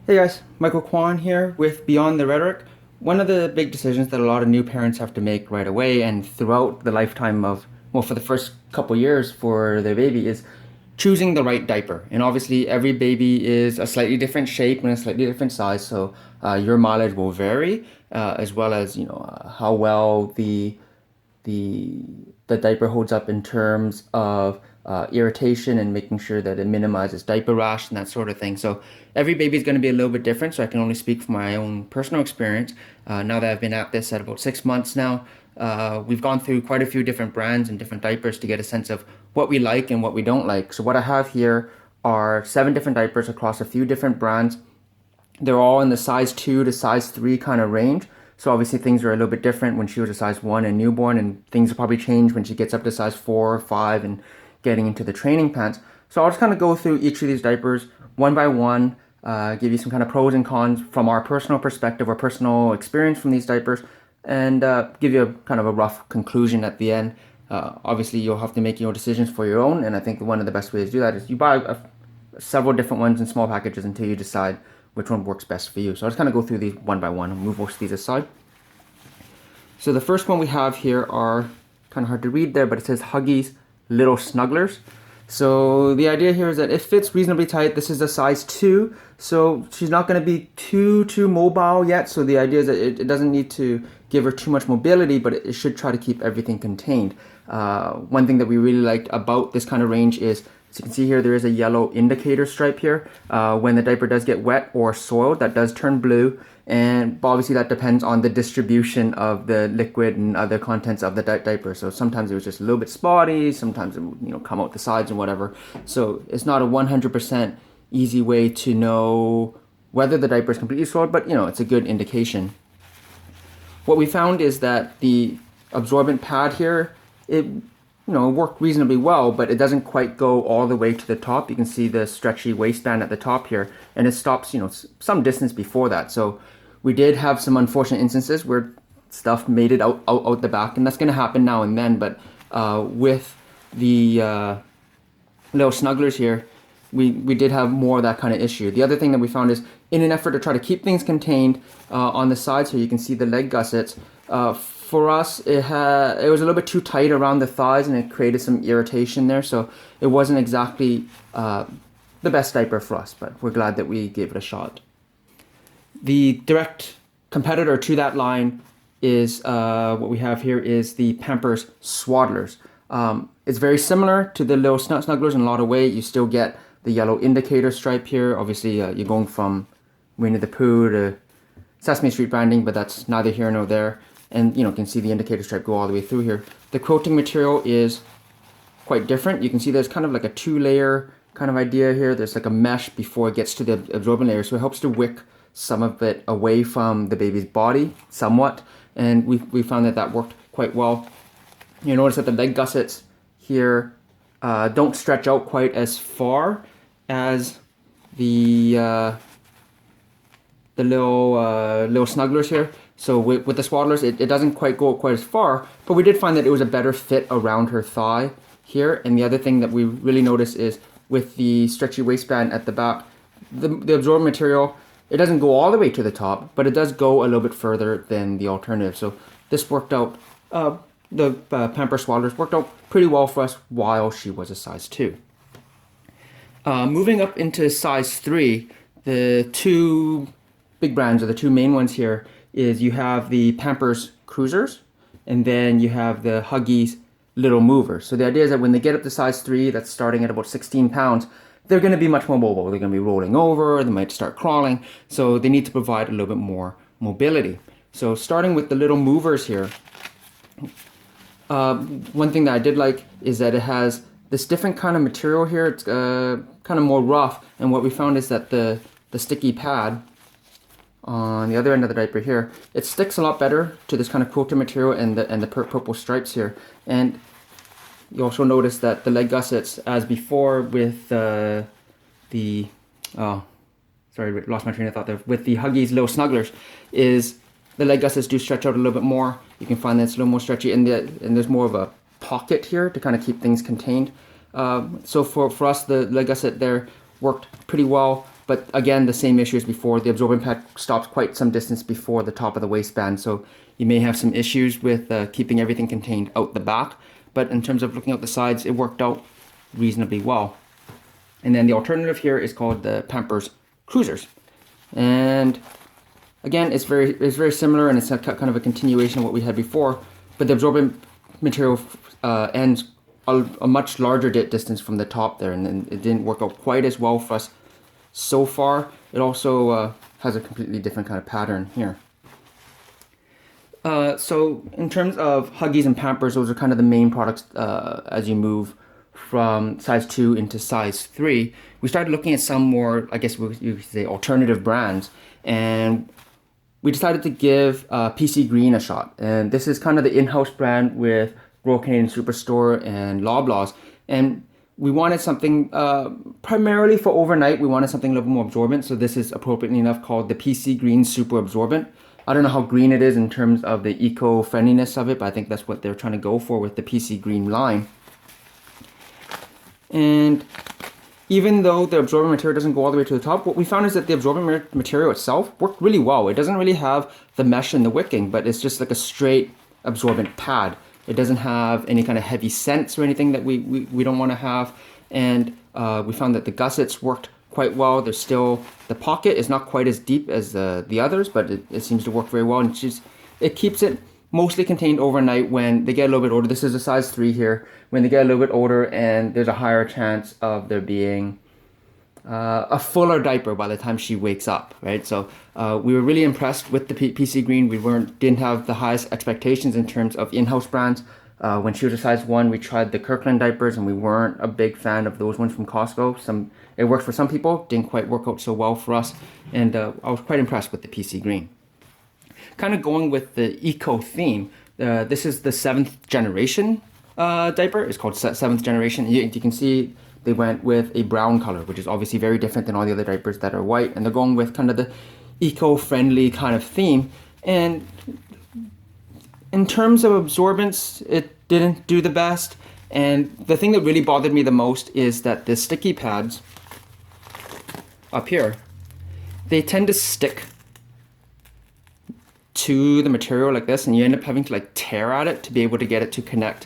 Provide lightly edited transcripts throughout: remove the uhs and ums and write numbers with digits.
Hey guys, Michael Kwan here with Beyond the Rhetoric. One of the big decisions that a lot of new parents have to make right away and throughout the lifetime of, well, for the first couple years for their baby is choosing the right diaper. And obviously, every baby is a slightly different shape and a slightly different size, so your mileage will vary, as well as how well the the diaper holds up in terms of irritation and making sure that it minimizes diaper rash and that sort of thing. So every baby is going to be a little bit different. So I can only speak from my own personal experience. Now that I've been at this at about 6 months now, we've gone through quite a few different brands and different diapers to get a sense of what we like and what we don't like. So what I have here are 7 different diapers across a few different brands. They're all in the size 2 to size 3 kind of range. So obviously things are a little bit different when she was a size 1 and newborn, and things will probably change when she gets up to size 4 or 5 and getting into the training pants. So I'll just kind of go through each of these diapers one by one, give you some kind of pros and cons from our personal perspective or personal experience from these diapers, and give you a kind of a rough conclusion at the end. Obviously you'll have to make your decisions for your own, and I think one of the best ways to do that is you buy several different ones in small packages until you decide which one works best for you. So I'll just kind of go through these one by one and move most of these aside. So the first one we have here are kind of hard to read there, but it says Huggies Little Snugglers. So the idea here is that it fits reasonably tight. This is a size 2, so she's not going to be too mobile yet. So the idea is that it doesn't need to give her too much mobility, but it should try to keep everything contained. One thing that we really liked about this kind of range is, as you can see here, there is a yellow indicator stripe here. When the diaper does get wet or soiled, that does turn blue. And obviously that depends on the distribution of the liquid and other contents of the diaper. So sometimes it was just a little bit spotty, sometimes it would come out the sides and whatever. So it's not a 100% easy way to know whether the diaper is completely soiled, but it's a good indication. What we found is that the absorbent pad here, it worked reasonably well, but it doesn't quite go all the way to the top. You can see the stretchy waistband at the top here, and it stops, some distance before that. So we did have some unfortunate instances where stuff made it out the back, and that's going to happen now and then. But with the little snugglers here, we did have more of that kind of issue. The other thing that we found is, in an effort to try to keep things contained on the sides here, you can see the leg gussets. For us, it was a little bit too tight around the thighs, and it created some irritation there. So it wasn't exactly the best diaper for us, but we're glad that we gave it a shot. The direct competitor to that line is what we have here is the Pampers Swaddlers. It's very similar to the little snugglers in a lot of ways. You still get the yellow indicator stripe here. Obviously, you're going from Winnie the Pooh to Sesame Street branding, but that's neither here nor there. And you can see the indicator stripe go all the way through here. The quilting material is quite different. You can see there's kind of like a 2-layer kind of idea here. There's like a mesh before it gets to the absorbent layer, so it helps to wick some of it away from the baby's body somewhat. And we found that worked quite well. You notice that the leg gussets here don't stretch out quite as far as the little snugglers here. So with the Swaddlers, it doesn't quite go quite as far, but we did find that it was a better fit around her thigh here. And the other thing that we really noticed is with the stretchy waistband at the back, the absorbent material, it doesn't go all the way to the top, but it does go a little bit further than the alternative. So this worked out, the Pampers Swaddlers worked out pretty well for us while she was a size 2. Moving up into size 3, the two big brands, or the two main ones here, is you have the Pampers Cruisers, and then you have the Huggies Little Movers. So the idea is that when they get up to size 3, that's starting at about 16 pounds, they're going to be much more mobile. They're going to be rolling over, they might start crawling, so they need to provide a little bit more mobility. So starting with the Little Movers here, one thing that I did like is that it has this different kind of material here. It's kind of more rough, and what we found is that the sticky pad on the other end of the diaper here, it sticks a lot better to this kind of quilted material and the purple stripes here. And you also notice that the leg gussets, as before with lost my train of thought there. With the Huggies Little Snugglers, is the leg gussets do stretch out a little bit more. You can find that it's a little more stretchy, and there's more of a pocket here to kind of keep things contained. So for us, the leg gusset there worked pretty well. But again, the same issue as before. The absorbent pad stops quite some distance before the top of the waistband, so you may have some issues with keeping everything contained out the back. But in terms of looking out the sides, it worked out reasonably well. And then the alternative here is called the Pampers Cruisers. And again, it's very similar, and it's kind of a continuation of what we had before, but the absorbent material ends a much larger distance from the top there, and it didn't work out quite as well for us so far. It also has a completely different kind of pattern here. So in terms of Huggies and Pampers, those are kind of the main products as you move from size 2 into size 3. We started looking at some more, I guess you could say, alternative brands, and we decided to give PC Green a shot. And this is kind of the in-house brand with Royal Canadian Superstore and Loblaws. And we wanted something primarily for overnight. We wanted something a little more absorbent. So this is appropriately enough called the PC Green Super Absorbent. I don't know how green it is in terms of the eco-friendliness of it, but I think that's what they're trying to go for with the PC Green line. And even though the absorbent material doesn't go all the way to the top, what we found is that the absorbent material itself worked really well. It doesn't really have the mesh and the wicking, but it's just like a straight absorbent pad. It doesn't have any kind of heavy scents or anything that we don't want to have. And we found that the gussets worked quite well. There's still, the pocket is not quite as deep as the others, but it seems to work very well. And it keeps it mostly contained overnight. When they get a little bit older, this is a size 3 here, when they get a little bit older, and there's a higher chance of there being a fuller diaper by the time she wakes up, right? So we were really impressed with the PC Green. We didn't have the highest expectations in terms of in-house brands. When she was a size 1, we tried the Kirkland diapers, and we weren't a big fan of those ones from Costco. It worked for some people, didn't quite work out so well for us, and I was quite impressed with the PC Green. Kind of going with the eco theme, this is the 7th generation diaper. It's called 7th generation. You can see they went with a brown color, which is obviously very different than all the other diapers that are white, and they're going with kind of the eco-friendly kind of theme. And in terms of absorbance, it didn't do the best. And the thing that really bothered me the most is that the sticky pads up here, they tend to stick to the material like this, and you end up having to like tear at it to be able to get it to connect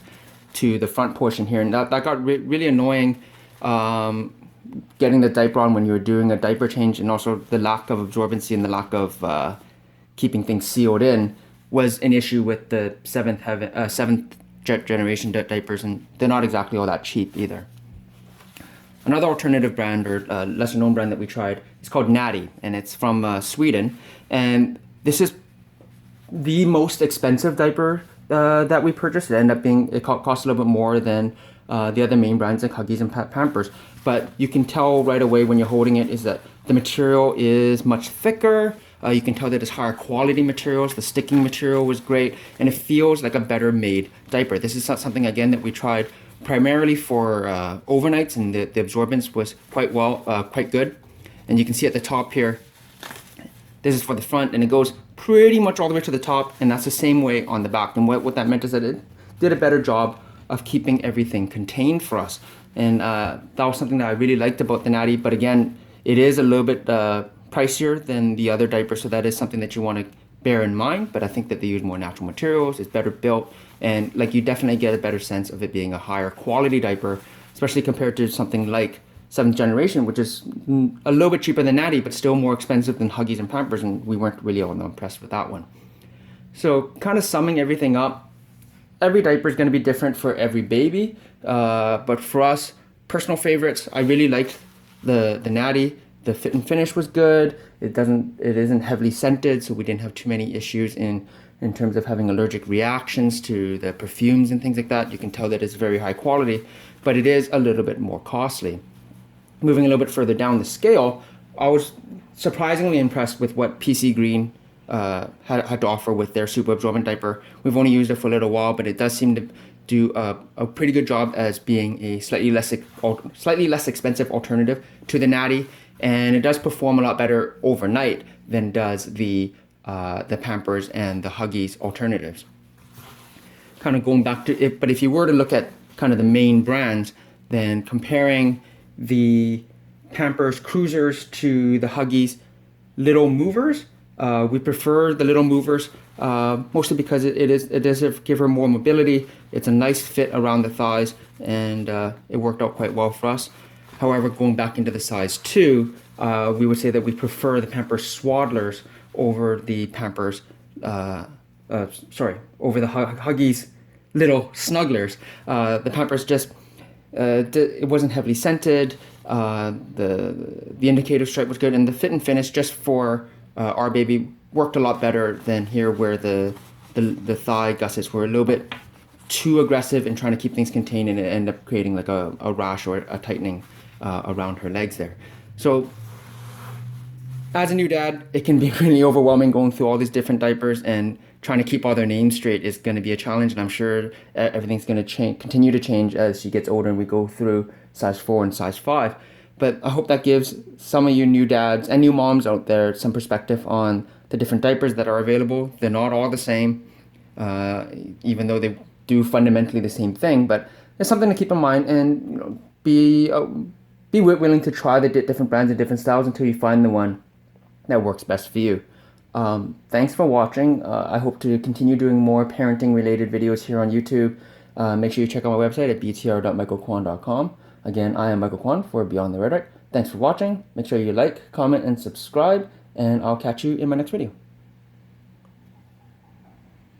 to the front portion here. And that got really annoying getting the diaper on when you were doing a diaper change, and also the lack of absorbency and the lack of keeping things sealed in was an issue with the 7th generation diapers, and they're not exactly all that cheap either. Another alternative brand, or lesser known brand that we tried, is called Naty, and it's from Sweden. And this is the most expensive diaper that we purchased. It cost a little bit more than the other main brands like Huggies and Pampers. But you can tell right away when you're holding it is that the material is much thicker. You can tell that it's higher quality materials. The sticking material was great, and it feels like a better made diaper. This is something, again, that we tried primarily for overnights, and the absorbance was quite good. And you can see at the top here, this is for the front, and it goes pretty much all the way to the top, and that's the same way on the back. And what that meant is that it did a better job of keeping everything contained for us. And that was something that I really liked about the Naty. But again, it is a little bit pricier than the other diapers, so that is something that you want to bear in mind. But I think that they use more natural materials, it's better built, and like you definitely get a better sense of it being a higher quality diaper, especially compared to something like 7th generation, which is a little bit cheaper than Naty, but still more expensive than Huggies and Pampers, and we weren't really all that impressed with that one. So kind of summing everything up, every diaper is going to be different for every baby, but for us, personal favorites, I really liked the Naty. The fit and finish was good. It isn't heavily scented, so we didn't have too many issues in terms of having allergic reactions to the perfumes and things like that. You can tell that it's very high quality, but it is a little bit more costly. Moving a little bit further down the scale, I was surprisingly impressed with what PC Green had to offer with their super absorbent diaper. We've only used it for a little while, but it does seem to do a pretty good job as being a slightly less expensive alternative to the Naty, and it does perform a lot better overnight than does the Pampers and the Huggies alternatives. Kind of going back to it, but if you were to look at kind of the main brands, then comparing the Pampers Cruisers to the Huggies Little Movers. We prefer the Little Movers mostly because it does give her more mobility. It's a nice fit around the thighs, and it worked out quite well for us. However, going back into the size 2, we would say that we prefer the Pampers Swaddlers over the Pampers, over the Huggies Little Snugglers. The Pampers just, it wasn't heavily scented. The indicator stripe was good, and the fit and finish just for our baby worked a lot better than here, where the thigh gussets were a little bit too aggressive in trying to keep things contained, and it ended up creating like a rash or a tightening around her legs there. So as a new dad, it can be really overwhelming going through all these different diapers, and trying to keep all their names straight is going to be a challenge, and I'm sure everything's going to continue to change as she gets older and we go through size 4 and size 5. But I hope that gives some of you new dads and new moms out there some perspective on the different diapers that are available. They're not all the same, even though they do fundamentally the same thing, but it's something to keep in mind, and be willing to try the different brands and different styles until you find the one that works best for you. Thanks for watching. I hope to continue doing more parenting related videos here on YouTube. Make sure you check out my website at btr.michaelkwan.com. Again, I am Michael Kwan for Beyond the Rhetoric. Thanks for watching. Make sure you like, comment, and subscribe, and I'll catch you in my next video.